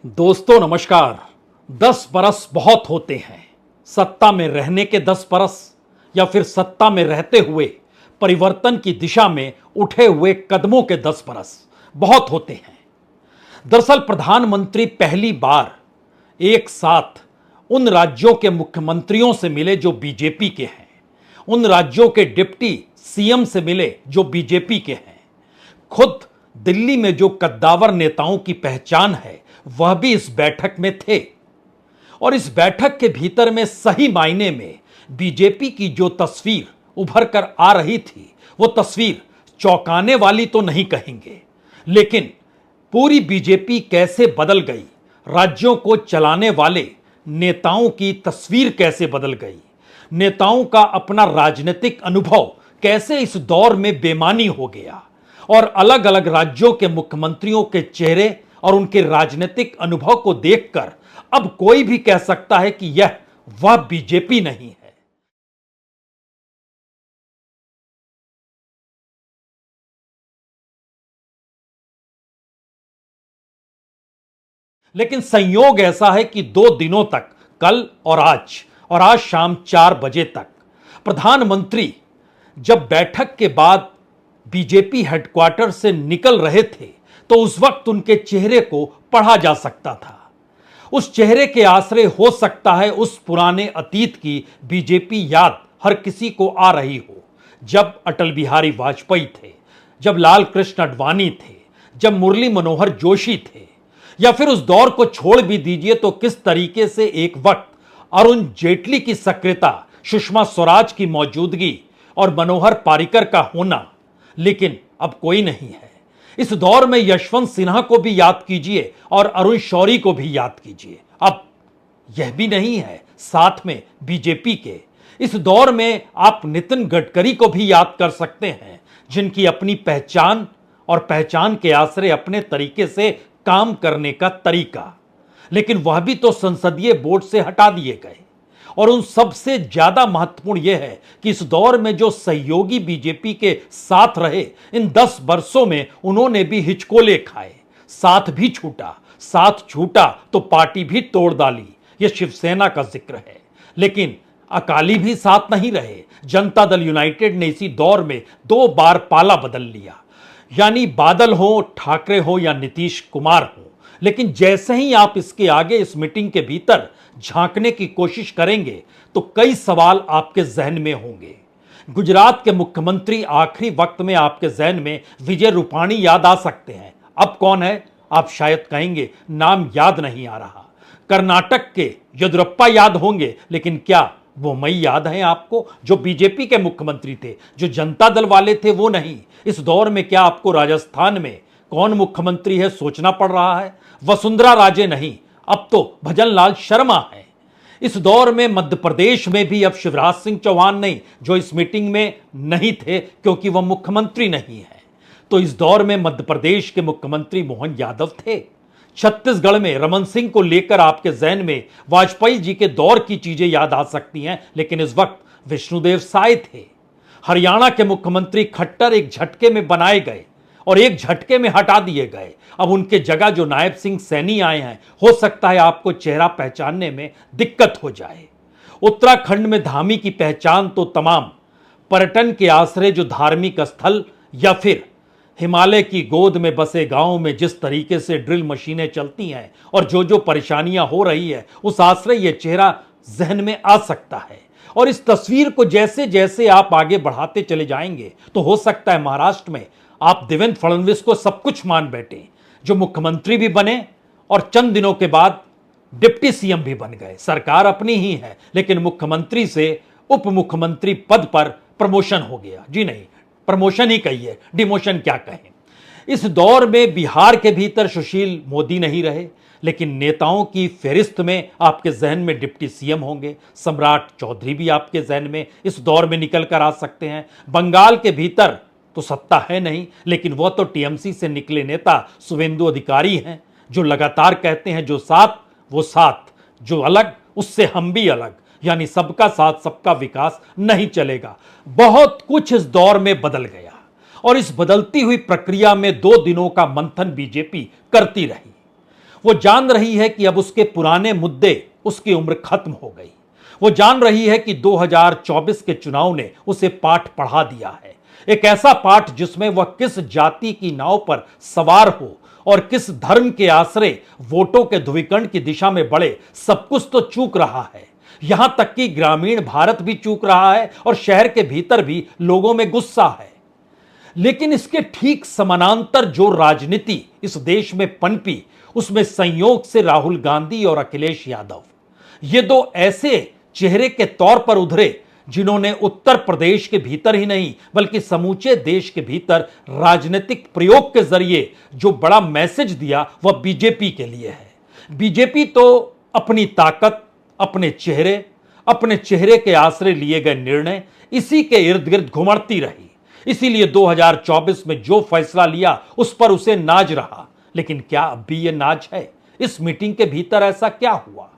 दोस्तों नमस्कार। 10 बरस बहुत होते हैं। सत्ता में रहने के 10 बरस या फिर सत्ता में रहते हुए परिवर्तन की दिशा में उठे हुए कदमों के 10 बरस बहुत होते हैं। दरअसल प्रधानमंत्री पहली बार एक साथ उन राज्यों के मुख्यमंत्रियों से मिले जो बीजेपी के हैं, उन राज्यों के डिप्टी सीएम से मिले जो बीजेपी के हैं। खुद दिल्ली में जो कद्दावर नेताओं की पहचान है वह भी इस बैठक में थे। और इस बैठक के भीतर में सही मायने में बीजेपी की जो तस्वीर उभर कर आ रही थी वो तस्वीर चौंकाने वाली तो नहीं कहेंगे, लेकिन पूरी बीजेपी कैसे बदल गई, राज्यों को चलाने वाले नेताओं की तस्वीर कैसे बदल गई, नेताओं का अपना राजनीतिक अनुभव कैसे इस दौर में बेमानी हो गया और अलग अलग राज्यों के मुख्यमंत्रियों के चेहरे और उनके राजनीतिक अनुभव को देखकर अब कोई भी कह सकता है कि यह वह बीजेपी नहीं है। लेकिन संयोग ऐसा है कि 2 दिनों तक, कल और आज शाम 4 बजे तक प्रधानमंत्री जब बैठक के बाद बीजेपी हेडक्वार्टर से निकल रहे थे तो उस वक्त उनके चेहरे को पढ़ा जा सकता था। उस चेहरे के आश्रय हो सकता है उस पुराने अतीत की बीजेपी याद हर किसी को आ रही हो, जब अटल बिहारी वाजपेयी थे, जब लाल कृष्ण आडवाणी थे, जब मुरली मनोहर जोशी थे, या फिर उस दौर को छोड़ भी दीजिए तो किस तरीके से एक वक्त अरुण जेटली की सक्रियता, सुषमा स्वराज की मौजूदगी और मनोहर पारिकर का होना, लेकिन अब कोई नहीं है। इस दौर में यशवंत सिन्हा को भी याद कीजिए और अरुण शौरी को भी याद कीजिए। अब यह भी नहीं है साथ में बीजेपी के। इस दौर में आप नितिन गडकरी को भी याद कर सकते हैं, जिनकी अपनी पहचान और पहचान के आश्रय अपने तरीके से काम करने का तरीका, लेकिन वह भी तो संसदीय बोर्ड से हटा दिए गए। और उन सबसे ज्यादा महत्वपूर्ण यह है कि इस दौर में जो सहयोगी बीजेपी के साथ रहे, इन 10 वर्षों में उन्होंने भी हिचकोले खाए, साथ छूटा तो पार्टी भी तोड़ डाली। यह शिवसेना का जिक्र है। लेकिन अकाली भी साथ नहीं रहे। जनता दल यूनाइटेड ने इसी दौर में 2 बार पाला बदल लिया, यानी बादल हो, ठाकरे हो या नीतीश कुमार हो। लेकिन जैसे ही आप इसके आगे इस मीटिंग के भीतर झांकने की कोशिश करेंगे तो कई सवाल आपके जहन में होंगे। गुजरात के मुख्यमंत्री आखिरी वक्त में आपके जहन में विजय रूपाणी याद आ सकते हैं। अब कौन है आप शायद कहेंगे, नाम याद नहीं आ रहा। कर्नाटक के येदियुरप्पा याद होंगे, लेकिन क्या वो मई याद है आपको जो बीजेपी के मुख्यमंत्री थे, जो जनता दल वाले थे? वो नहीं। इस दौर में क्या आपको राजस्थान में कौन मुख्यमंत्री है सोचना पड़ रहा है? वसुंधरा राजे नहीं, अब तो भजनलाल शर्मा है। इस दौर में मध्य प्रदेश में भी अब शिवराज सिंह चौहान नहीं, जो इस मीटिंग में नहीं थे क्योंकि वह मुख्यमंत्री नहीं है। तो इस दौर में मध्य प्रदेश के मुख्यमंत्री मोहन यादव थे। छत्तीसगढ़ में रमन सिंह को लेकर आपके जहन में वाजपेयी जी के दौर की चीजें याद आ सकती हैं, लेकिन इस वक्त विष्णुदेव साय थे। हरियाणा के मुख्यमंत्री खट्टर एक झटके में बनाए गए और एक झटके में हटा दिए गए। अब उनके जगह जो नायब सिंह सैनी आए हैं, हो सकता है आपको चेहरा पहचानने में दिक्कत हो जाए। उत्तराखंड में धामी की पहचान तो तमाम पर्यटन के आश्रय जो धार्मिक स्थल या फिर हिमालय की गोद में बसे गांव में जिस तरीके से ड्रिल मशीनें चलती हैं और जो परेशानियां हो रही है, उस आश्रय यह चेहरा जहन में आ सकता है। और इस तस्वीर को जैसे जैसे आप आगे बढ़ाते चले जाएंगे तो हो सकता है महाराष्ट्र में आप देवेंद्र फडणवीस को सब कुछ मान बैठे, जो मुख्यमंत्री भी बने और चंद दिनों के बाद डिप्टी सीएम भी बन गए। सरकार अपनी ही है, लेकिन मुख्यमंत्री से उप मुख्यमंत्री पद पर प्रमोशन हो गया। जी नहीं, प्रमोशन ही कहिए, डिमोशन क्या कहें। इस दौर में बिहार के भीतर सुशील मोदी नहीं रहे, लेकिन नेताओं की फेरिस्त में आपके जहन में डिप्टी सीएम होंगे। सम्राट चौधरी भी आपके जहन में इस दौर में निकल कर आ सकते हैं। बंगाल के भीतर तो सत्ता है नहीं, लेकिन वह तो टीएमसी से निकले नेता शुवेंदु अधिकारी हैं, जो लगातार कहते हैं जो साथ वो साथ, जो अलग उससे हम भी अलग, यानी सबका साथ सबका विकास नहीं चलेगा। बहुत कुछ इस दौर में बदल गया और इस बदलती हुई प्रक्रिया में 2 दिनों का मंथन बीजेपी करती रही। वो जान रही है कि अब उसके पुराने मुद्दे, उसकी उम्र खत्म हो गई। वो जान रही है कि 2024 के चुनाव ने उसे पाठ पढ़ा दिया है, एक ऐसा पाठ जिसमें वह किस जाति की नाव पर सवार हो और किस धर्म के आश्रय वोटों के ध्रुवीकरण की दिशा में बढ़े, सब कुछ तो चूक रहा है। यहां तक कि ग्रामीण भारत भी चूक रहा है और शहर के भीतर भी लोगों में गुस्सा है। लेकिन इसके ठीक समानांतर जो राजनीति इस देश में पनपी, उसमें संयोग से राहुल गांधी और अखिलेश यादव, ये दो ऐसे चेहरे के तौर पर उभरे जिन्होंने उत्तर प्रदेश के भीतर ही नहीं बल्कि समूचे देश के भीतर राजनीतिक प्रयोग के जरिए जो बड़ा मैसेज दिया वह बीजेपी के लिए है। बीजेपी तो अपनी ताकत, अपने चेहरे के आश्रय लिए गए निर्णय, इसी के इर्द गिर्द घुमड़ती रही। इसीलिए 2024 में जो फैसला लिया उस पर उसे नाज रहा। लेकिन क्या अब भी यह नाज है? इस मीटिंग के भीतर ऐसा क्या हुआ?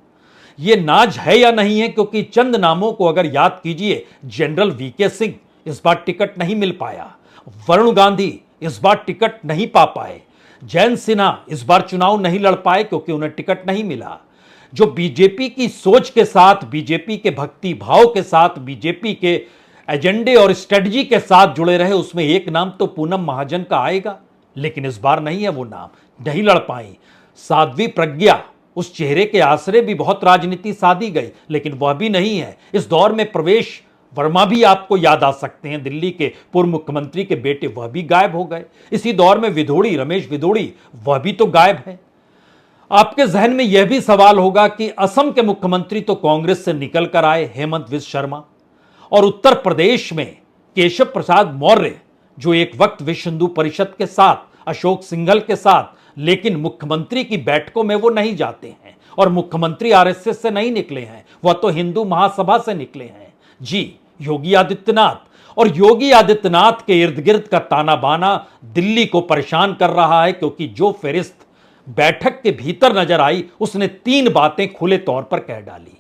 यह नाज है या नहीं है, क्योंकि चंद नामों को अगर याद कीजिए, जनरल वीके सिंह इस बार टिकट नहीं मिल पाया, वरुण गांधी इस बार टिकट नहीं पा पाए, जयंत सिन्हा इस बार चुनाव नहीं लड़ पाए क्योंकि उन्हें टिकट नहीं मिला। जो बीजेपी की सोच के साथ, बीजेपी के भक्ति भाव के साथ, बीजेपी के एजेंडे और स्ट्रेटजी के साथ जुड़े रहे, उसमें एक नाम तो पूनम महाजन का आएगा, लेकिन इस बार नहीं है, वो नाम नहीं लड़ पाई। साध्वी प्रज्ञा, उस चेहरे के आश्रय भी बहुत राजनीति साधी गई, लेकिन वह भी नहीं है। इस दौर में प्रवेश वर्मा भी आपको याद आ सकते हैं, दिल्ली के पूर्व मुख्यमंत्री के बेटे, वह भी गायब हो गए। इसी दौर में विधोड़ी, रमेश विधोड़ी, वह भी तो गायब है। आपके जहन में यह भी सवाल होगा कि असम के मुख्यमंत्री तो कांग्रेस से निकल कर आए, हेमंत विश्व शर्मा, और उत्तर प्रदेश में केशव प्रसाद मौर्य, जो एक वक्त विश्व हिंदू परिषद के साथ, अशोक सिंघल के साथ, लेकिन मुख्यमंत्री की बैठकों में वो नहीं जाते हैं और मुख्यमंत्री आरएसएस से नहीं निकले हैं, वह तो हिंदू महासभा से निकले हैं। जी, योगी आदित्यनाथ। और योगी आदित्यनाथ के इर्द गिर्द का ताना बाना दिल्ली को परेशान कर रहा है, क्योंकि जो फेरिस्त बैठक के भीतर नजर आई उसने 3 बातें खुले तौर पर कह डाली।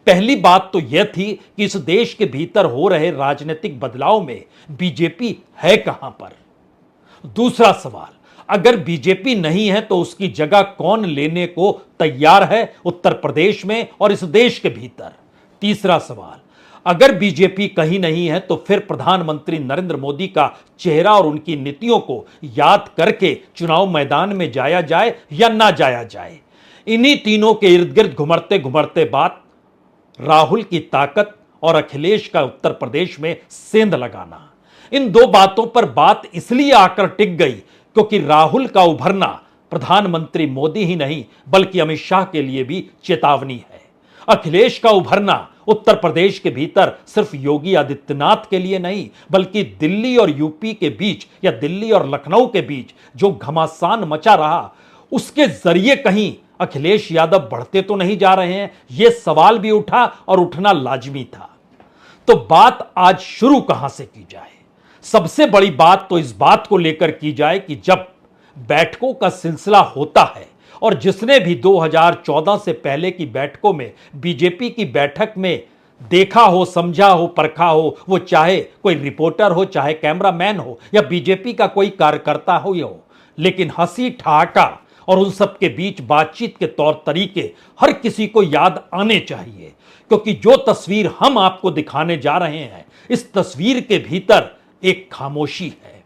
पहली बात तो यह थी कि इस देश के भीतर हो रहे राजनीतिक बदलाव में बीजेपी है कहां पर। दूसरा सवाल, अगर बीजेपी नहीं है तो उसकी जगह कौन लेने को तैयार है उत्तर प्रदेश में और इस देश के भीतर। तीसरा सवाल, अगर बीजेपी कहीं नहीं है तो फिर प्रधानमंत्री नरेंद्र मोदी का चेहरा और उनकी नीतियों को याद करके चुनाव मैदान में जाया जाए या ना जाया जाए। इन्हीं तीनों के इर्द गिर्द घुमड़ते घुमड़ते बात राहुल की ताकत और अखिलेश का उत्तर प्रदेश में सेंध लगाना। इन 2 बातों पर बात इसलिए आकर टिक गई क्योंकि राहुल का उभरना प्रधानमंत्री मोदी ही नहीं बल्कि अमित शाह के लिए भी चेतावनी है। अखिलेश का उभरना उत्तर प्रदेश के भीतर सिर्फ योगी आदित्यनाथ के लिए नहीं बल्कि दिल्ली और यूपी के बीच या दिल्ली और लखनऊ के बीच जो घमासान मचा रहा, उसके जरिए कहीं अखिलेश यादव बढ़ते तो नहीं जा रहे हैं, यह सवाल भी उठा और उठना लाजमी था। तो बात आज शुरू कहां से की जाए? सबसे बड़ी बात तो इस बात को लेकर की जाए कि जब बैठकों का सिलसिला होता है और जिसने भी 2014 से पहले की बैठकों में बीजेपी की बैठक में देखा हो, समझा हो, परखा हो, वो चाहे कोई रिपोर्टर हो, चाहे कैमरामैन हो या बीजेपी का कोई कार्यकर्ता हो, लेकिन हंसी ठहाका और उन सब के बीच बातचीत के तौर तरीके हर किसी को याद आने चाहिए, क्योंकि जो तस्वीर हम आपको दिखाने जा रहे हैं, इस तस्वीर के भीतर एक खामोशी है।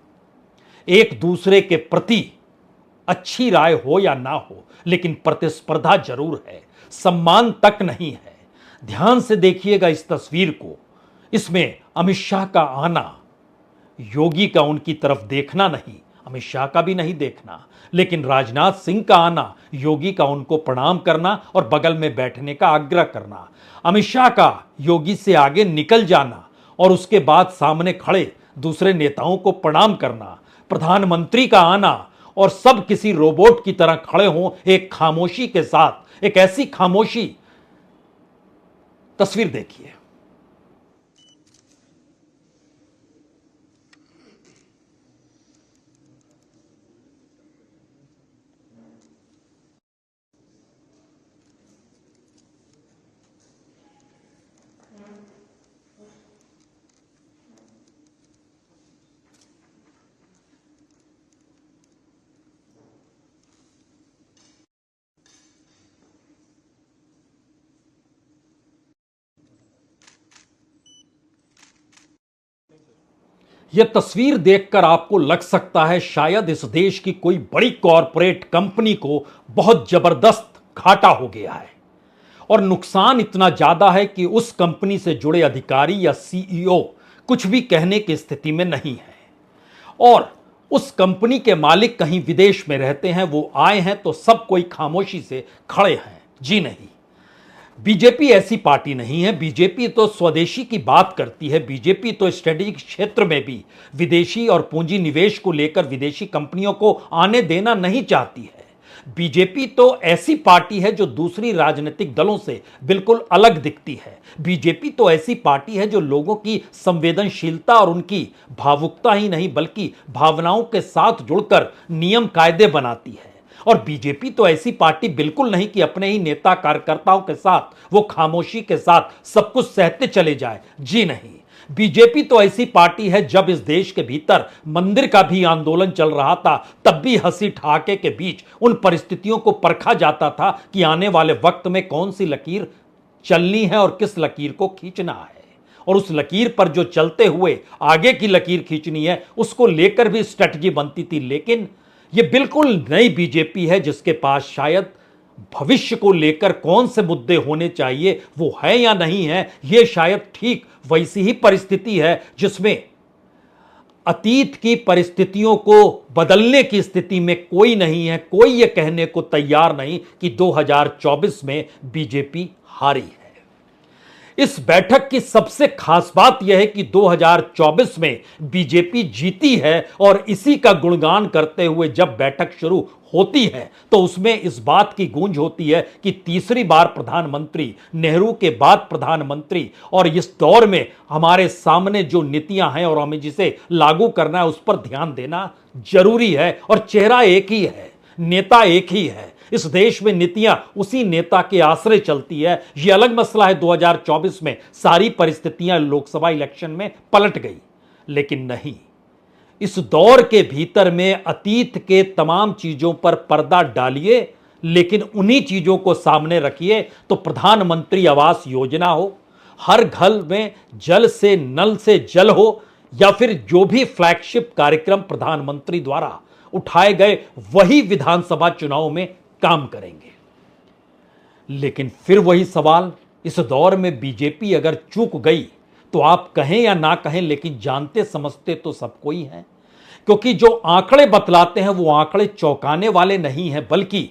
एक दूसरे के प्रति अच्छी राय हो या ना हो, लेकिन प्रतिस्पर्धा जरूर है, सम्मान तक नहीं है। ध्यान से देखिएगा इस तस्वीर को। इसमें अमित शाह का आना, योगी का उनकी तरफ देखना नहीं, अमित शाह का भी नहीं देखना, लेकिन राजनाथ सिंह का आना, योगी का उनको प्रणाम करना और बगल में बैठने का आग्रह करना, अमित शाह का योगी से आगे निकल जाना और उसके बाद सामने खड़े दूसरे नेताओं को प्रणाम करना, प्रधानमंत्री का आना और सब किसी रोबोट की तरह खड़े हों एक खामोशी के साथ। एक ऐसी खामोशी, तस्वीर देखिए। यह तस्वीर देखकर आपको लग सकता है शायद इस देश की कोई बड़ी कॉरपोरेट कंपनी को बहुत जबरदस्त घाटा हो गया है और नुकसान इतना ज्यादा है कि उस कंपनी से जुड़े अधिकारी या सीईओ कुछ भी कहने की स्थिति में नहीं है और उस कंपनी के मालिक कहीं विदेश में रहते हैं, वो आए हैं तो सब कोई खामोशी से खड़े हैं। जी नहीं, बीजेपी ऐसी पार्टी नहीं है। बीजेपी तो स्वदेशी की बात करती है। बीजेपी तो स्ट्रेटेजिक क्षेत्र में भी विदेशी और पूंजी निवेश को लेकर विदेशी कंपनियों को आने देना नहीं चाहती है। बीजेपी तो ऐसी पार्टी है जो दूसरी राजनीतिक दलों से बिल्कुल अलग दिखती है। बीजेपी तो ऐसी पार्टी है जो लोगों की संवेदनशीलता और उनकी भावुकता ही नहीं बल्कि भावनाओं के साथ जुड़कर नियम कायदे बनाती है। और बीजेपी तो ऐसी पार्टी बिल्कुल नहीं कि अपने ही नेता कार्यकर्ताओं के साथ वो खामोशी के साथ सब कुछ सहते चले जाए। जी नहीं, बीजेपी तो ऐसी पार्टी है, जब इस देश के भीतर मंदिर का भी आंदोलन चल रहा था तब भी हंसी ठहाके के बीच उन परिस्थितियों को परखा जाता था कि आने वाले वक्त में कौन सी लकीर चलनी है और किस लकीर को खींचना है और उस लकीर पर जो चलते हुए आगे की लकीर खींचनी है उसको लेकर भी स्ट्रेटजी बनती थी। लेकिन यह बिल्कुल नई बीजेपी है जिसके पास शायद भविष्य को लेकर कौन से मुद्दे होने चाहिए वो है या नहीं है, यह शायद ठीक वैसी ही परिस्थिति है जिसमें अतीत की परिस्थितियों को बदलने की स्थिति में कोई नहीं है। कोई यह कहने को तैयार नहीं कि 2024 में बीजेपी हारी है। इस बैठक की सबसे खास बात यह है कि 2024 में बीजेपी जीती है और इसी का गुणगान करते हुए जब बैठक शुरू होती है तो उसमें इस बात की गूंज होती है कि तीसरी बार प्रधानमंत्री, नेहरू के बाद प्रधानमंत्री, और इस दौर में हमारे सामने जो नीतियां हैं और हमें जिसे लागू करना है उस पर ध्यान देना जरूरी है। और चेहरा एक ही है, नेता एक ही है। इस देश में नीतियां उसी नेता के आश्रय चलती है। यह अलग मसला है 2024 में सारी परिस्थितियां लोकसभा इलेक्शन में पलट गई, लेकिन नहीं, इस दौर के भीतर में अतीत के तमाम चीजों पर पर्दा डालिए लेकिन उन्हीं चीजों को सामने रखिए। तो प्रधानमंत्री आवास योजना हो, हर घर में जल से नल से जल हो, या फिर जो भी फ्लैगशिप कार्यक्रम प्रधानमंत्री द्वारा उठाए गए वही विधानसभा चुनाव में काम करेंगे। लेकिन फिर वही सवाल, इस दौर में बीजेपी अगर चूक गई तो आप कहें या ना कहें लेकिन जानते समझते तो सब कोई है, क्योंकि जो आंकड़े बतलाते हैं वो आंकड़े चौंकाने वाले नहीं हैं, बल्कि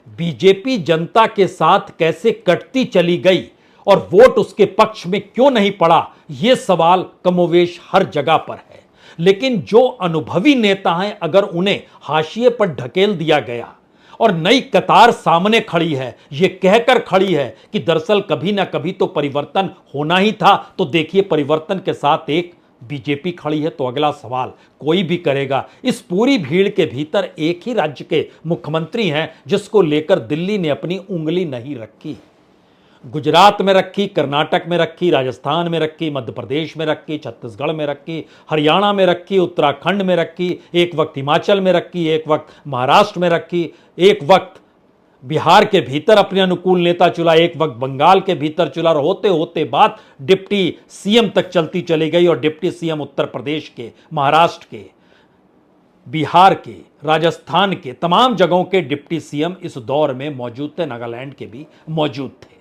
बीजेपी जनता के साथ कैसे कटती चली गई और वोट उसके पक्ष में क्यों नहीं पड़ा, यह सवाल कमोवेश हर जगह पर है। लेकिन जो अनुभवी नेता हैं अगर उन्हें हाशिए पर ढकेल दिया गया और नई कतार सामने खड़ी है, यह कहकर खड़ी है कि दरअसल कभी ना कभी तो परिवर्तन होना ही था, तो देखिए परिवर्तन के साथ एक बीजेपी खड़ी है, तो अगला सवाल कोई भी करेगा। इस पूरी भीड़ के भीतर एक ही राज्य के मुख्यमंत्री हैं जिसको लेकर दिल्ली ने अपनी उंगली नहीं रखी। गुजरात में रखी, कर्नाटक में रखी, राजस्थान में रखी, मध्य प्रदेश में रखी, छत्तीसगढ़ में रखी, हरियाणा में रखी, उत्तराखंड में रखी, एक वक्त हिमाचल में रखी, एक वक्त महाराष्ट्र में रखी, एक वक्त बिहार के भीतर अपने अनुकूल नेता चुना, एक वक्त बंगाल के भीतर चुना, और होते होते बात डिप्टी सीएम तक चलती चली गई। और डिप्टी सीएम उत्तर प्रदेश के, महाराष्ट्र के, बिहार के, राजस्थान के तमाम जगहों के डिप्टी सीएम इस दौर में मौजूद थे, नागालैंड के भी मौजूद थे।